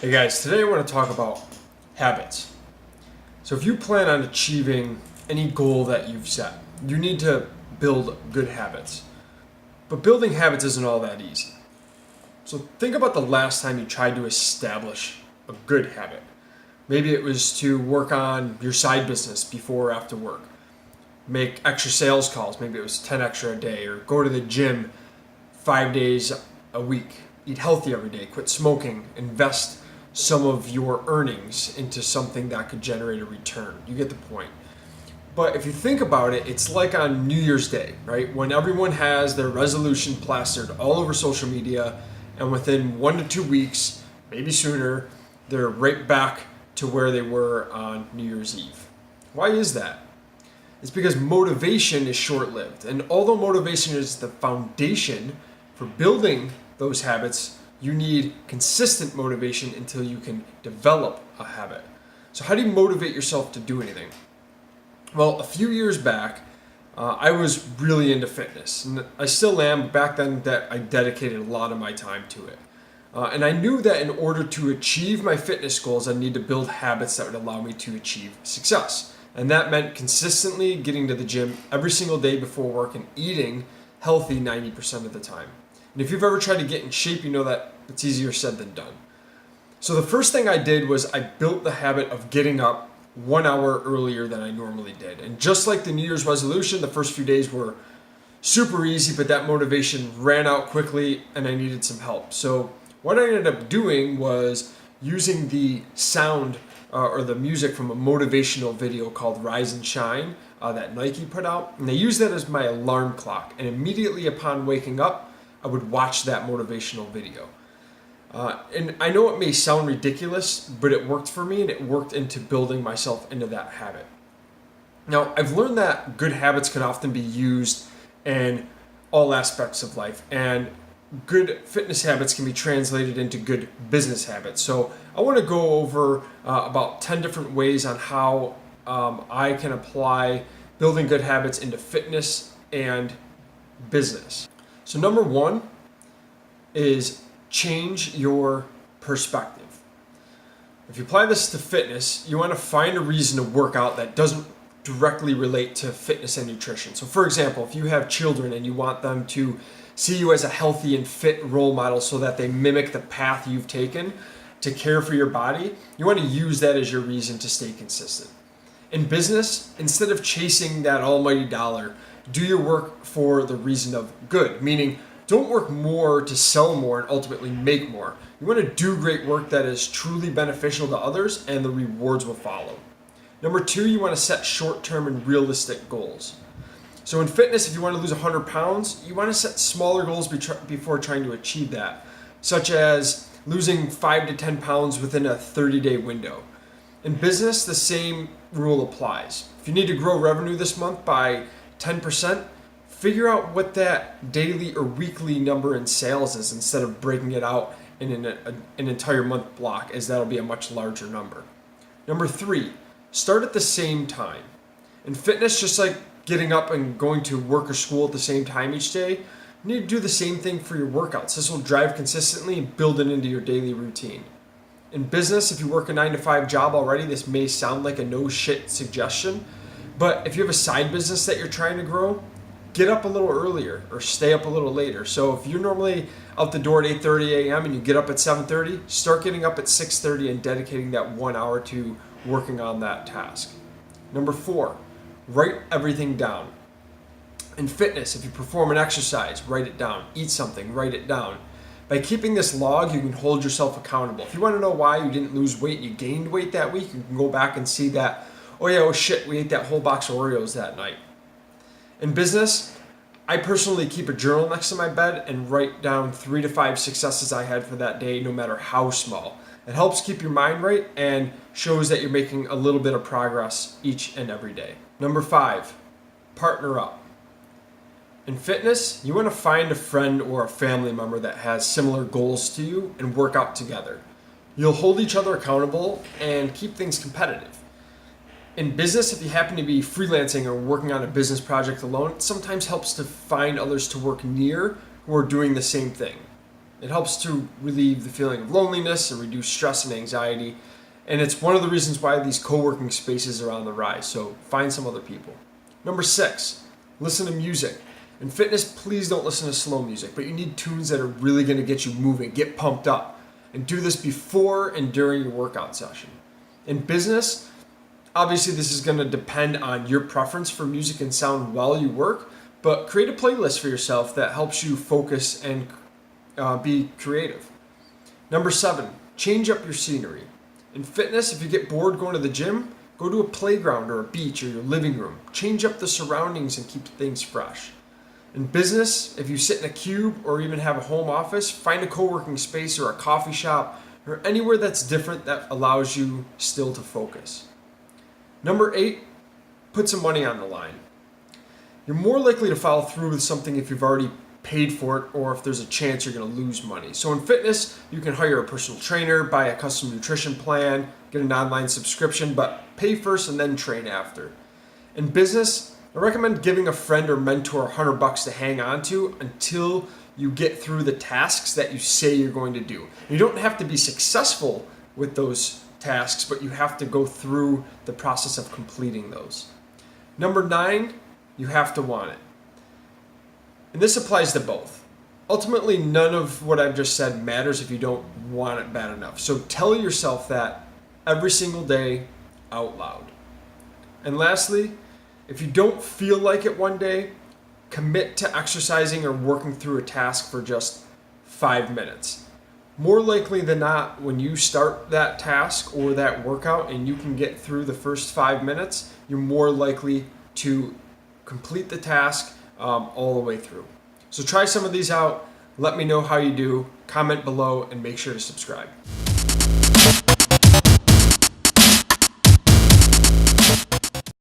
Hey guys, today I want to talk about habits. So if you plan on achieving any goal that you've set, you need to build good habits. But building habits isn't all that easy. So think about the last time you tried to establish a good habit. Maybe it was to work on your side business before or after work, make extra sales calls, maybe it was 10 extra a day, or go to the gym 5 days a week, eat healthy every day, quit smoking, invest some of your earnings into something that could generate a return. You get the point. But if you think about it, it's like on New Year's Day, right? When everyone has their resolution plastered all over social media, and within 1 to 2 weeks, maybe sooner, they're right back to where they were on New Year's Eve. Why is that? It's because motivation is short lived. And although motivation is the foundation for building those habits, you need consistent motivation until you can develop a habit. So, how do you motivate yourself to do anything? Well, a few years back, I was really into fitness, and I still am. But back then, that I dedicated a lot of my time to it, and I knew that in order to achieve my fitness goals, I need to build habits that would allow me to achieve success, and that meant consistently getting to the gym every single day before work and eating healthy 90% of the time. And if you've ever tried to get in shape, you know that it's easier said than done. So the first thing I did was I built the habit of getting up 1 hour earlier than I normally did. And just like the New Year's resolution, the first few days were super easy, but that motivation ran out quickly and I needed some help. So what I ended up doing was using the sound or the music from a motivational video called Rise and Shine that Nike put out. And I used that as my alarm clock. And immediately upon waking up, I would watch that motivational video. And I know it may sound ridiculous, but it worked for me and it worked into building myself into that habit. Now, I've learned that good habits can often be used in all aspects of life, and good fitness habits can be translated into good business habits. So I want to go over about 10 different ways on how I can apply building good habits into fitness and business. So number one is change your perspective. If you apply this to fitness, you want to find a reason to work out that doesn't directly relate to fitness and nutrition. So for example, if you have children and you want them to see you as a healthy and fit role model so that they mimic the path you've taken to care for your body, you want to use that as your reason to stay consistent. In business, instead of chasing that almighty dollar, do your work for the reason of good, meaning don't work more to sell more and ultimately make more. You want to do great work that is truly beneficial to others and the rewards will follow. Number two, you want to set short-term and realistic goals. So in fitness, if you want to lose 100 pounds, you want to set smaller goals before trying to achieve that, such as losing 5 to 10 pounds within a 30-day window. In business, the same rule applies. If you need to grow revenue this month by 10%, figure out what that daily or weekly number in sales is instead of breaking it out in an entire month block, as that'll be a much larger number. Number three, start at the same time. In fitness, just like getting up and going to work or school at the same time each day, you need to do the same thing for your workouts. This will drive consistently and build it into your daily routine. In business, if you work a 9 to 5 job already, this may sound like a no shit suggestion, but if you have a side business that you're trying to grow, get up a little earlier or stay up a little later. So if you're normally out the door at 8:30 a.m. and you get up at 7:30, start getting up at 6:30 and dedicating that 1 hour to working on that task. Number four, write everything down. In fitness, if you perform an exercise, write it down. Eat something, write it down. By keeping this log, you can hold yourself accountable. If you want to know why you didn't lose weight, you gained weight that week, you can go back and see that, oh shit, we ate that whole box of Oreos that night. In business, I personally keep a journal next to my bed and write down 3 to 5 successes I had for that day, no matter how small. It helps keep your mind right and shows that you're making a little bit of progress each and every day. Number five, partner up. In fitness, you want to find a friend or a family member that has similar goals to you and work out together. You'll hold each other accountable and keep things competitive. In business, if you happen to be freelancing or working on a business project alone, it sometimes helps to find others to work near who are doing the same thing. It helps to relieve the feeling of loneliness and reduce stress and anxiety. And it's one of the reasons why these co-working spaces are on the rise. So find some other people. Number 6, listen to music. In fitness, please don't listen to slow music, but you need tunes that are really going to get you moving, get pumped up. And do this before and during your workout session. In business, obviously this is going to depend on your preference for music and sound while you work, but create a playlist for yourself that helps you focus and be creative. Number 7, change up your scenery. In fitness, if you get bored going to the gym, go to a playground or a beach or your living room. Change up the surroundings and keep things fresh. In business, if you sit in a cube or even have a home office, find a co-working space or a coffee shop or anywhere that's different that allows you still to focus. Number 8, put some money on the line. You're more likely to follow through with something if you've already paid for it or if there's a chance you're going to lose money. So in fitness, you can hire a personal trainer, buy a custom nutrition plan, get an online subscription, but pay first and then train after. In business, I recommend giving a friend or mentor $100 to hang on to until you get through the tasks that you say you're going to do. You don't have to be successful with those tasks, but you have to go through the process of completing those. Number 9, you have to want it. And this applies to both. Ultimately, none of what I've just said matters if you don't want it bad enough. So tell yourself that every single day out loud. And lastly, if you don't feel like it one day, commit to exercising or working through a task for just 5 minutes. More likely than not, when you start that task or that workout and you can get through the first 5 minutes, you're more likely to complete the task all the way through. So try some of these out. Let me know how you do. Comment below and make sure to subscribe.